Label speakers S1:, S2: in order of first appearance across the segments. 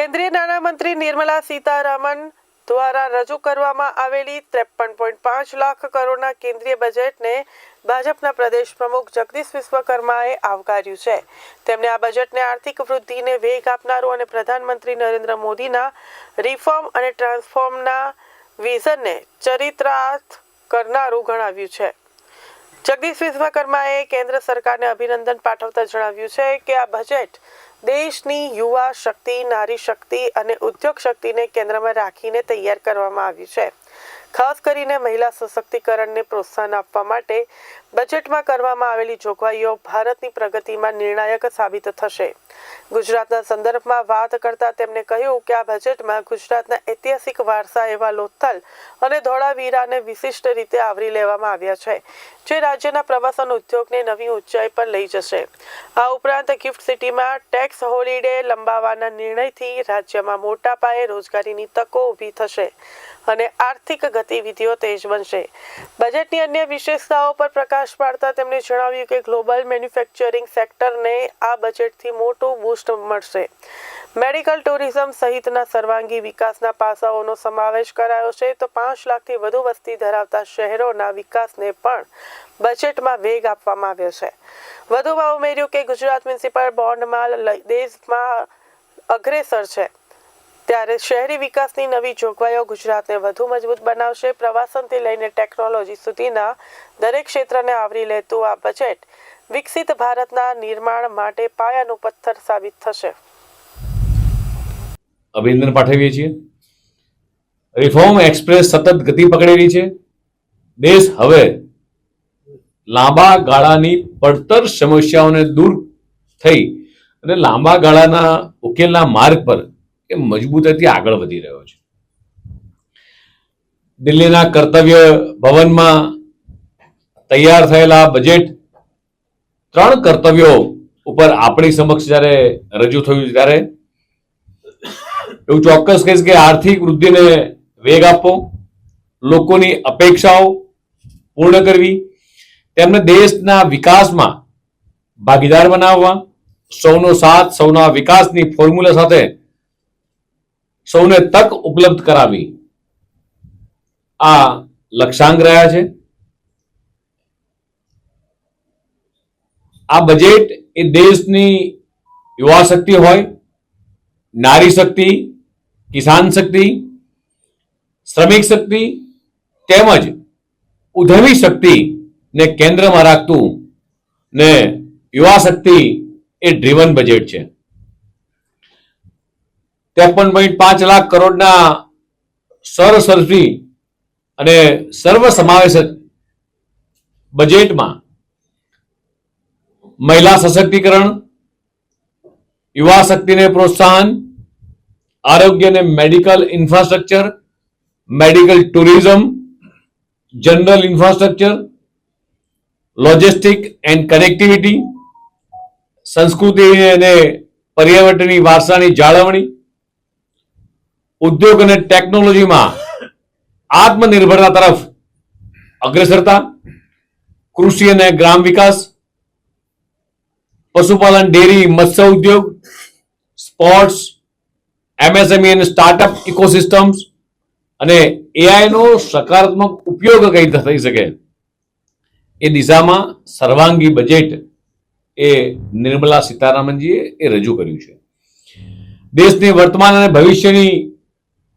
S1: કેન્દ્રીય નાણામંત્રી નિર્મલા સીતારામન દ્વારા રજૂ કરવામાં આવેલી 53.5 લાખ કરોડના કેન્દ્રીય બજેટને ભાજપના પ્રદેશ પ્રમુખ જગદીશ વિશ્વકર્માએ આવકાર્યું છે. તેમણે આ બજેટને આર્થિક વૃદ્ધિને વેગ આપનારું અને પ્રધાનમંત્રી નરેન્દ્ર મોદીના રિફોર્મ અને ટ્રાન્સફોર્મના વિઝનને ચરિતાર્થ કરનારું ગણાવ્યું છે. જગદીશ વિશ્વકર્માએ કેન્દ્ર સરકારને અભિનંદન પાઠવતા જણાવ્યું છે કે આ બજેટ દેશની યુવા શક્તિ, નારી શક્તિ અને ઉદ્યોગ શક્તિને કેન્દ્રમાં રાખીને તૈયાર કરવામાં આવ્યું છે. ખાસ કરીને મહિલા સશક્તિકરણને પ્રોત્સાહન આપવા માટે બજેટમાં કરવામાં આવેલી જોગવાઈઓ ભારતની પ્રગતિમાં નિર્ણાયક સાબિત થશે. ગુજરાતના સંદર્ભમાં વાત કરતા તેમણે કહ્યું કે આ બજેટમાં ગુજરાતના ઐતિહાસિક વારસા એવા લોથલ અને ધોળાવીરાને વિશિષ્ટ રીતે આવરી લેવામાં આવ્યા છે, જે રાજ્યના પ્રવાસન ઉદ્યોગને નવી ઊંચાઈ પર લઈ જશે. આ ઉપરાંત ગિફ્ટ સિટીમાં ટેક્સ હોલિડે લંબાવવાના નિર્ણયથી રાજ્યમાં મોટા પાયે રોજગારીની તકો ઊભી થશે અને આર્થિક ગતિવિધિઓ તેજ બનશે. બજેટની અન્ય વિશેષતાઓ પર પ્રકાશ પાડતા તેમણે જણાવ્યું કે ગ્લોબલ મેન્યુફેક્ચરિંગ સેક્ટરને આ બજેટથી મોટું બૂસ્ટ મળશે. મેડિકલ ટુરિઝમ સહિતના સર્વાંગી વિકાસના પાસાઓનો સમાવેશ કરાયો છે, તો 5 લાખથી વધુ વસ્તી ધરાવતા શહેરોના વિકાસને પણ બજેટમાં વેગ આપવામાં આવ્યો છે. વધુમાં ઉમેર્યું કે ગુજરાત મ્યુનિસિપલ બોન્ડમાં દેશમાં અગ્રેસર છે, ત્યારે શહેરી વિકાસની નવી જોગવાઈઓ ગુજરાતને વધુ મજબૂત બનાવશે. પ્રવાસનથી લઈને ટેકનોલોજી સુધીના દરેક ક્ષેત્રને આવરી લેતું આ બજેટ વિકસિત ભારતના નિર્માણ માટે પાયાનું પથ્થર સાબિત થશે.
S2: અભિનંદન પાઠવીએ છીએ. રિફોર્મ એક્સપ્રેસ સતત ગતિ પકડી રહી છે. દેશ હવે લાંબા ગાળાની પડતર સમસ્યાઓને દૂર થઈ અને લાંબા ગાળાના ઉકેલના માર્ગ પર એ મજબૂતાઈથી આગળ વધી રહ્યો છે. દિલ્હીના કર્તવ્ય ભવનમાં તૈયાર થયેલા બજેટ 3 કર્તવ્યો ઉપર આપણી સમક્ષ જ્યારે રજૂ થયું ત્યારે એવું ચોક્કસ કહીશ કે આર્થિક વૃદ્ધિને વેગ આપવો, લોકોની અપેક્ષાઓ પૂર્ણ કરવી, તેમને દેશના વિકાસમાં ભાગીદાર બનાવવા, સૌનો સાથ, સૌના વિકાસની ફોર્મ્યુલા સાથે સૌને તક ઉપલબ્ધ કરાવી, આ લક્ષ્યાંક રહ્યા છે. આ બજેટ એ દેશની યુવા શક્તિ હોય, નારી શક્તિ, કિસાન શક્તિ, શ્રમિક શક્તિ તેમજ ઉદ્યમી શક્તિને કેન્દ્રમાં રાખતું ને યુવા શક્તિ એ ડ્રીવન બજેટ છે. 53.5 લાખ કરોડના સરસર્ફી અને સર્વસમાવેશક બજેટમાં મહિલા સશક્તિકરણ, યુવા શક્તિને પ્રોત્સાહન, આરોગ્ય અને medical infrastructure, medical tourism, general infrastructure, logistic and connectivity, સંસ્કૃતિ અને પર્યાવરણીય વારસાની જાળવણી, ઉદ્યોગ અને ટેકનોલોજીમાં આત્મનિર્ભરતા તરફ અગ્રેસરતા, કૃષિ અને ગ્રામ વિકાસ, પશુપાલન, ડેરી, મત્સ્ય ઉદ્યોગ, સ્પોર્ટ્સ, MSME અને સ્ટાર્ટઅપ ઇકોસિસ્ટમ્સ અને AI નો સકારાત્મક ઉપયોગ કઈ થઈ શકે એ દિશામાં સર્વાંગી બજેટ એ નિર્મલા સીતારામનજીએ એ રજૂ કર્યું છે. દેશની વર્તમાન અને ભવિષ્યની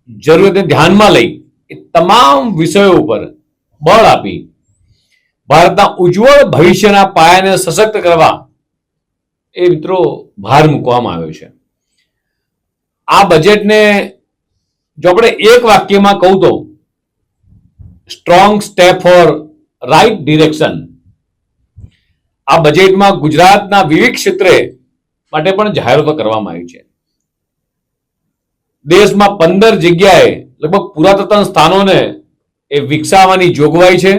S2: જરૂરિયાતને ધ્યાનમાં લઈ એ તમામ વિષયો ઉપર બળ આપી ભારતના ઉજ્જવળ ભવિષ્યના પાયાને સશક્ત કરવા એ મિત્રો ભાર મૂકવામાં આવ્યો છે. આ બજેટને જો આપણે એક વાક્યમાં કહું તો strong step for right direction. આ બજેટમાં ગુજરાતના વિવિધ ક્ષેત્રે માટે પણ જાહેરાતો કરવામાં આવી છે. દેશમાં 15 જગ્યાએ લગભગ પુરાતત્વ સ્થાનોને એ વિકસાવવાની જોગવાઈ છે.